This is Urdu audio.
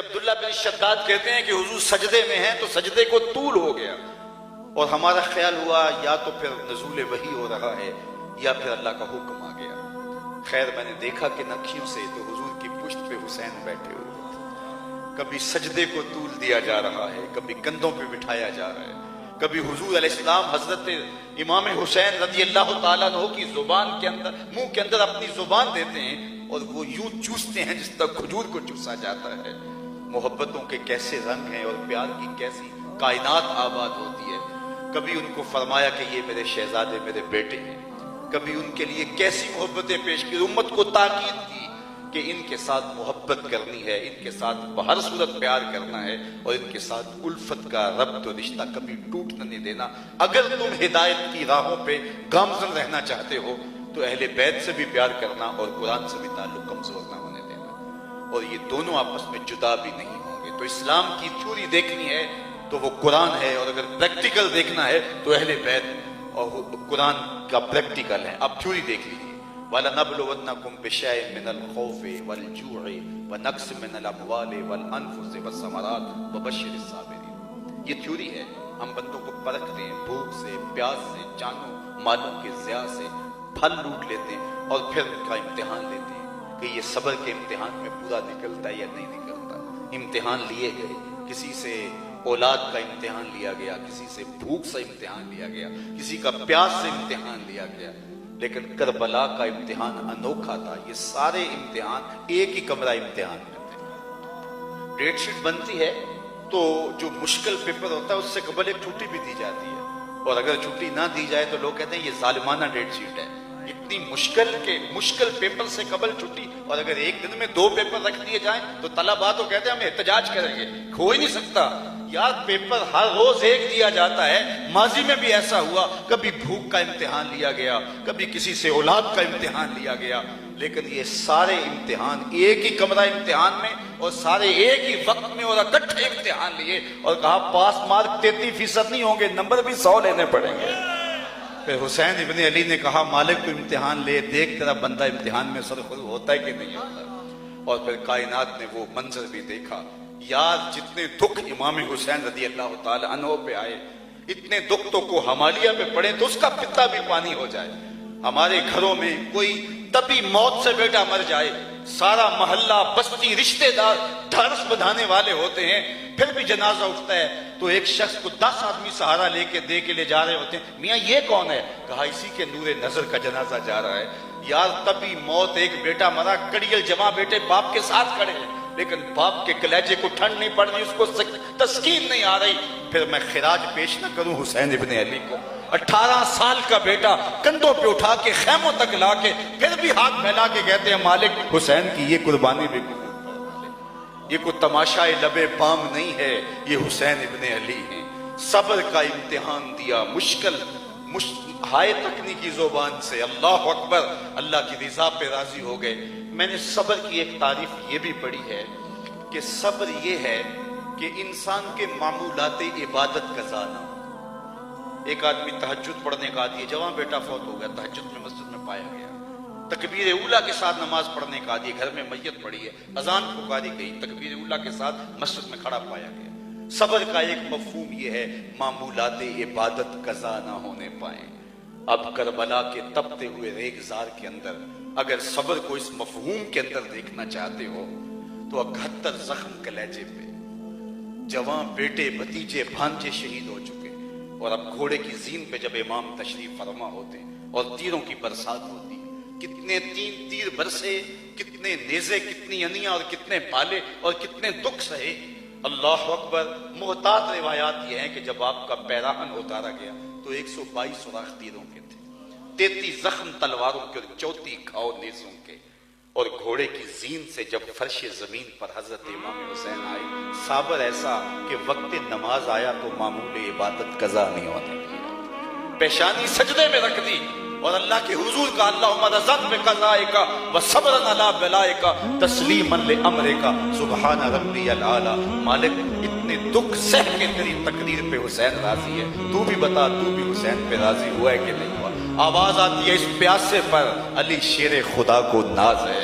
عبداللہ بن شداد کہتے ہیں کہ حضور سجدے میں ہیں تو سجدے کو طول ہو گیا، اور ہمارا خیال ہوا یا تو پھر نزول وحی ہو رہا ہے یا پھر اللہ کا حکم آ گیا۔ خیر میں نے دیکھا کہ نکھیوں سے تو حضور کی پشت پہ حسین بیٹھے ہوئے تھے، کبھی سجدے کو طول دیا جا رہا ہے، کبھی کندھوں پہ بٹھایا جا رہا ہے، کبھی حضور علیہ السلام حضرت امام حسین رضی اللہ تعالیٰ عنہ کی زبان کے اندر، منہ کے اندر اپنی زبان دیتے ہیں اور وہ یوں چوستے ہیں جس طرح کھجور کو چوسا جاتا ہے۔ محبتوں کے کیسے رنگ ہیں اور پیار کی کیسی کائنات آباد ہوتی ہے۔ کبھی ان کو فرمایا کہ یہ میرے شہزادے میرے بیٹے ہیں، کبھی ان کے لیے کیسی محبتیں پیش کی، امت کو تاکید کی کہ ان کے ساتھ محبت کرنی ہے، ان کے ساتھ بہر صورت پیار کرنا ہے، اور ان کے ساتھ الفت کا ربط و رشتہ کبھی ٹوٹنے نہیں دینا۔ اگر تم ہدایت کی راہوں پہ گامزن رہنا چاہتے ہو تو اہل بیت سے بھی پیار کرنا اور قرآن سے بھی تعلق کمزور نہ ہونے دینا، اور یہ دونوں آپس میں جدا بھی نہیں ہوں گے۔ تو اسلام کی تھیوری دیکھنی ہے تو وہ قرآن ہے، اور اگر پریکٹیکل دیکھنا ہے تو اہل بیت اور قرآن کا پریکٹیکل ہے۔ اب تھیوری دیکھ لیجیے، وَلَنَبْلُوَنَّكُمْ بِشَيْءٍ مِّنَ الْخَوْفِ وَالْجُوعِ وَنَقْصٍ مِّنَ الْأَمْوَالِ وَالْأَنفُسِ وَالثَّمَرَاتِ وَبَشِّرِ الصَّابِرِينَ۔ یہ تھیوری ہے، ہم بندوں کو پرکھتے ہیں بھوک سے، پیاس سے، جانوں مالوں کے ضیاع سے، پھل لوٹ لیتے ہیں اور پھر ان کا امتحان لیتے ہیں کہ یہ صبر کے امتحان میں پورا نکلتا ہے یا نہیں نکلتا۔ امتحان لیے گئے، کسی سے اولاد کا امتحان لیا گیا، کسی سے بھوک سے امتحان لیا گیا، کسی کا پیاس سے امتحان لیا گیا، لیکن کربلا کا امتحان انوکھا تھا۔ یہ سارے امتحان ایک ہی کمرہ امتحان میں تھے۔ ڈیٹ شیٹ بنتی ہے تو جو مشکل پیپر ہوتا ہے اس سے قبل ایک چھٹی بھی دی جاتی ہے، اور اگر چھٹی نہ دی جائے تو لوگ کہتے ہیں یہ ظالمانہ ڈیٹ شیٹ ہے۔ اتنی مشکل پیپر سے قبل چھٹی، اور اگر ایک دن میں 2 پیپر رکھ دیے جائیں تو طلباء تو کہتے ہیں ہم احتجاج کریں گے، ہو ہی نہیں سکتا یار، پیپر ہر روز ایک دیا جاتا ہے۔ ماضی میں بھی ایسا ہوا، کبھی بھوک کا امتحان لیا گیا، کبھی کسی سے اولاد کا امتحان لیا گیا، لیکن یہ سارے امتحان ایک ہی کمرہ امتحان میں اور سارے ایک ہی وقت میں اور اکٹھے امتحان لیے، اور کہا پاس مارک 33% نہیں ہوں گے، نمبر بھی 100 لینے پڑیں گے۔ پھر حسین ابن علی نے کہا مالک تو امتحان لے، دیکھ تیرا بندہ امتحان میں سرخرو ہوتا ہے کہ نہیں ہوتا۔ اور پھر کائنات نے وہ منظر بھی دیکھا۔ یار جتنے دکھ امام حسین رضی اللہ تعالی عنہ پہ آئے، اتنے دکھ تو کو ہمالیہ پہ پڑے تو اس کا پتا بھی پانی ہو جائے۔ ہمارے گھروں میں کوئی تبھی موت سے بیٹا مر جائے، سارا محلہ بستی رشتہ دار ڈھارس بندھانے والے ہوتے ہیں، پھر بھی جنازہ اٹھتا ہے تو ایک شخص کو 10 آدمی سہارا لے کے دے کے لے جا رہے ہوتے ہیں، میاں یہ کون ہے؟ کہا اسی کے نور نظر کا جنازہ جا رہا ہے۔ یار تبھی موت، ایک بیٹا مرا، کڑیل جمع بیٹے باپ کے ساتھ کھڑے ہیں، لیکن باپ کے کلیجے کو ٹھنڈ نہیں پڑ رہی، اس کو تسکین نہیں آ رہی، پھر میں خراج پیش نہ کروں حسین ابن علی کو؟ 18 سال کا بیٹا کندھوں پہ اٹھا کے خیموں تک لا کے پھر بھی ہاتھ پھیلا کے کہتے ہیں مالک حسین کی یہ قربانی بھی قبول فرما لے۔ یہ کوئی تماشائے لبے بام نہیں ہے، یہ حسین ابن علی ہیں۔ صبر کا امتحان دیا، مشکل ہائے تکنیکی زبان سے اللہ اکبر، اللہ کی رضا پہ راضی ہو گئے۔ میں نے صبر کی ایک تعریف یہ بھی پڑھی ہے کہ صبر یہ ہے کہ انسان کے معمولات عبادت کا نہ ہو۔ ایک آدمی تہجد پڑھنے کا عادی ہے، جوان بیٹا فوت ہو گیا، تہجد میں مسجد میں پایا گیا، تکبیر اولیٰ کے ساتھ نماز پڑھنے کا عادی ہے، گھر میں میت پڑی ہے، اذان پکاری گئی، تکبیر اولیٰ کے ساتھ مسجد میں کھڑا پایا گیا۔ صبر کا ایک مفہوم یہ ہے معمولات عبادت قضا نہ ہونے پائیں۔ اب کربلا کے تپتے ہوئے ریگزار کے اندر اگر صبر کو اس مفہوم کے اندر دیکھنا چاہتے ہو تو 71 زخم کلیجے پہ، جوان بیٹے بھتیجے بھانجے شہید ہو چکے، اور اب گھوڑے کی زین پہ جب امام تشریف فرما ہوتے اور تیروں کی برسات ہوتی، کتنے تیر برسے، کتنے نیزے، کتنی انیاں اور کتنے بالے اور کتنے دکھ سہے۔ اللہ اکبر۔ محتاط روایات یہ ہیں کہ جب آپ کا پیراہن اتارا گیا تو 122 سوراخ تیروں کے تھے، 33 زخم تلواروں کے اور 34 گھاؤ نیزوں کے، اور گھوڑے کی زین سے جب فرش زمین پر حضرت امام حسین آئے، صابر ایسا کہ وقت نماز آیا تو معمول عبادت قضا نہیں ہونے دیا، پیشانی سجدے میں رکھ دی اور اللہ کے حضور کا اللہم رضت بقضائک و صبرا علی بلائک تسلیما لامرک سبحان ربی الاعلی۔ مالک اتنے دکھ سہ کے تیری تقدیر پہ حسین راضی ہے، تو بھی بتا تو بھی حسین پہ راضی ہوا ہے کہ نہیں ہوا؟ آواز آتی ہے اس پیاسے پر علی شیر خدا کو ناز ہے،